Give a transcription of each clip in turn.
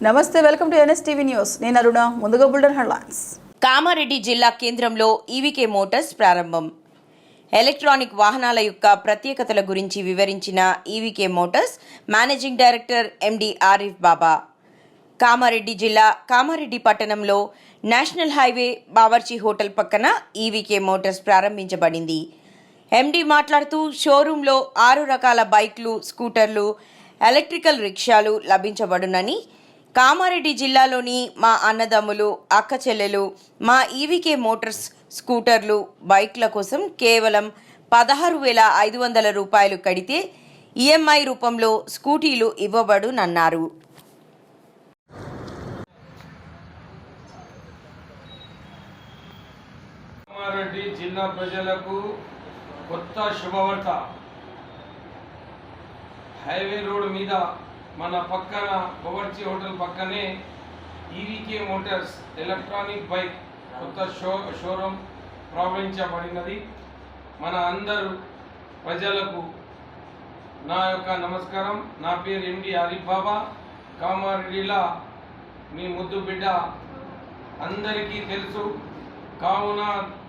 నమస్తే, welcome to NSTV news. నేను అరుణ. ముందుగా బుల్డన్ హెడ్లైన్స్. కామారెడ్డి జిల్లా కేంద్రంలో ఈవీకే మోటార్స్ ప్రారంభం. ఎలక్ట్రానిక్ వాహనాల యొక్క ప్రత్యేకతల గురించి వివరించిన EVK motors managing director MD Arif Baba. Kamareddy జిల్లా కామారెడ్డి పట్టణంలో నేషనల్ హైవే బావర్చి హోటల్ పక్కన ఈవీకే మోటార్స్ ప్రారంభించబడింది. ఎండి మాట్లాడుతూ షోరూంలో 6 రకాల బైక్లు, స్కూటర్లు, ఎలక్ట్రికల్ రిక్షాలు లభించబడునని, కామారెడ్డి జిల్లాలోని మా అన్నదమ్ములు, అక్క చెల్లెలు మా ఈవీకే మోటార్స్ స్కూటర్లు, బైక్ల కోసం కేవలం 16,500 రూపాయలు కడితే ఈఎంఐ రూపంలో స్కూటీలు ఇవ్వబడునన్నారు. కామారెడ్డి జిల్లా ప్రజలకు కొత్త శుభవార్త. హైవే రోడ్ మీద మన పక్కన బవర్చి హోటల్ పక్కనే ఈవీకే మోటార్స్ ఎలక్ట్రానిక్ బైక్ కొత్త షోరూమ్ ప్రారంభించబడినది. మన అందరు ప్రజలకు నా యొక్క నమస్కారం. నా పేరు ఎండి ఆరిఫ్ బాబా. కామారెడ్డిలా మీ ముద్దు బిడ్డ అందరికీ తెలుసు. కావున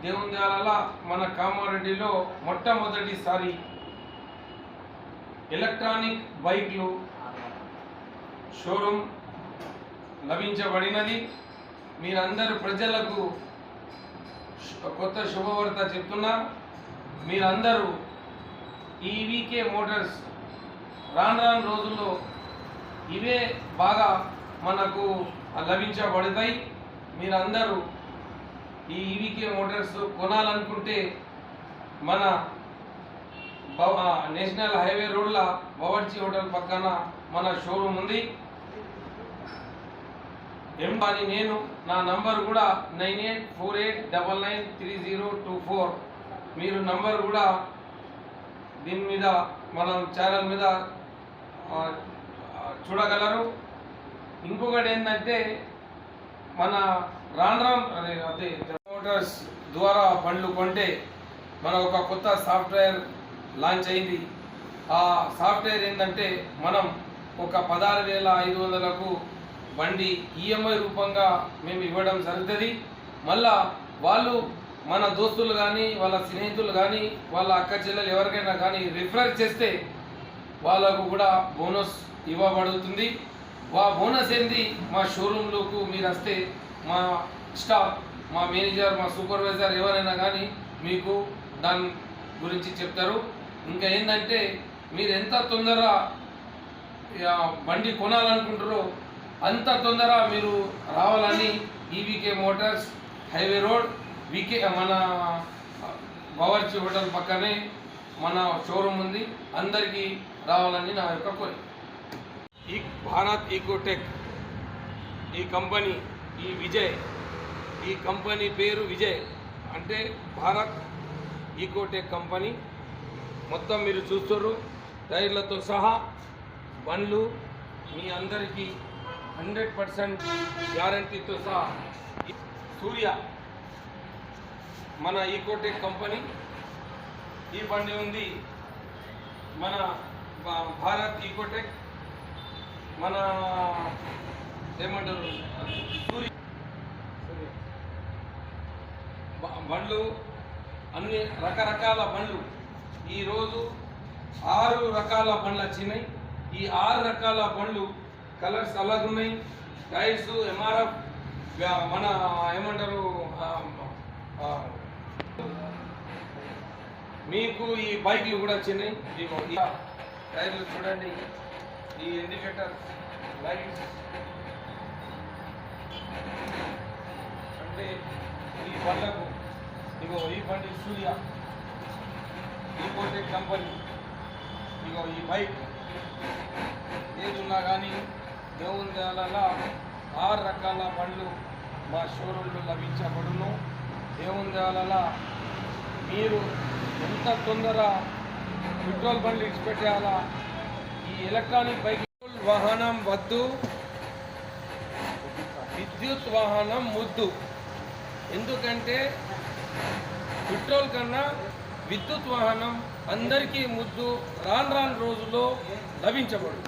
దేవుని దయాల మన కామారెడ్డిలో మొట్టమొదటిసారి ఎలక్ట్రానిక్ బైక్లు షోరూమ్ లభించబడినది. మీరందరూ ప్రజలకు కొత్త శుభవార్త చెప్తున్నా. మీరందరూ ఈవీకే మోటార్స్ రాను రోజుల్లో ఇవే బాగా మనకు లభించబడతాయి. మీరందరూ ఈ ఈవీకే మోటార్స్ కొనాలనుకుంటే మన నేషనల్ హైవే రోడ్ల బవర్చి హోటల్ పక్కన మన షోరూమ్ ఉంది. కానీ నేను నా నంబర్ కూడా 9848993024. మీరు నంబర్ కూడా దీని మీద మన ఛానల్ మీద చూడగలరు. ఇంకొకటి ఏంటంటే మన అదే మోటార్స్ ద్వారా బండ్లు కొంటే మన ఒక కొత్త సాఫ్ట్వేర్ లాంచ్ అయింది. ఆ సాఫ్ట్వేర్ ఏంటంటే మనం ఒక 16,500కు బండి ఈఎంఐ రూపంగా మేము ఇవ్వడం జరుగుతుంది. మళ్ళా వాళ్ళు మన దోస్తులు కానీ, వాళ్ళ స్నేహితులు కానీ, వాళ్ళ అక్క చెల్లెలు ఎవరికైనా కానీ రిఫర్ చేస్తే వాళ్ళకు కూడా బోనస్ ఇవ్వబడుతుంది. బోనస్ ఏంది, మా షోరూంలోకి మీరు వస్తే మా స్టాఫ్, మా మేనేజర్, మా సూపర్వైజర్ ఎవరైనా కానీ మీకు దాని గురించి చెప్తారు. ఇంకా ఏంటంటే మీరు ఎంత తొందర బండి కొనాలనుకుంటారో అంత తొందర మీరు రావాలని ఈవీకే మోటార్స్ హైవే రోడ్ మన బవర్చి హోటల్ పక్కనే మన షోరూమ్ ఉంది. అందరికీ రావాలని నా యొక్క కోరిక. ఈ భారత్ ఈకోటెక్ ఈ కంపెనీ, ఈ కంపెనీ పేరు విజయ్ అంటే భారత్ ఈకోటెక్ కంపెనీ. మొత్తం మీరు చూస్తున్నారు, టైర్లతో సహా బండ్లు మీ అందరికీ 100% గ్యారంటీతో సహా. సూర్య మన ఈకోటెక్ కంపెనీ ఈ బండి ఉంది. మన భారత్ ఈకోటెక్ మన ఏమంటారు సూర్య బండ్లు, అన్ని రకరకాల బండ్లు. ఈరోజు 6 రకాల బండ్లు వచ్చినాయి. ఈ 6 రకాల బండ్లు కలర్స్ అలాగున్నాయి. టైర్స్ ఎంఆర్ఎఫ్ మన ఏమంటారు మీకు ఈ బైక్లు కూడా వచ్చినాయి. ఈ టైర్లు చూడండి, ఈ ఇండికేటర్ లైట్స్ అంటే ఈ బండ్లకు ఈ బండి సూర్య ఈకోటెక్ కంపెనీ. ఈ బైక్ ఏదున్నా కానీ దేవుని దయాల 6 రకాల బండ్లు మా షోరూంలో లభించబడును. దేవుని దయాల మీరు ఎంత తొందర పెట్రోల్ బండ్లు ఇచ్చిపెట్టేయాలా. ఈ ఎలక్ట్రానిక్ బైక్ వాహనం వద్దు, విద్యుత్ వాహనం ముద్దు. ఎందుకంటే పెట్రోల్ కన్నా విద్యుత్ వాహనం అందరికీ ముద్దు రాను రోజుల్లో లభించబడు.